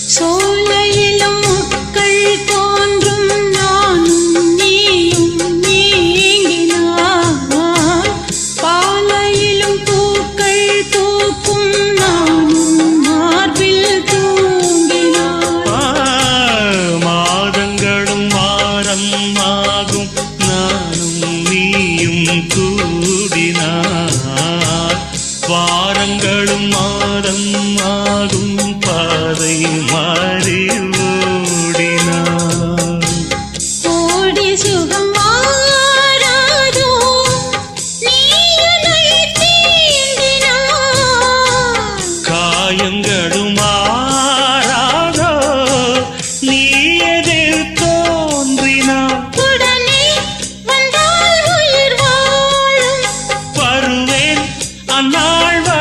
சோலையிலும் முட்கள் தோன்றும் நானும் நீயும் நீங்கினார் பாலையிலும் பூக்கள் பூக்கும் நானும் மார்பில் தூங்கினார் மாதங்களும் வாரம் ஆகும் நானும் நீயும் கூடினார் வாரங்களும் மாதம் ஆகும் பாதை மாறி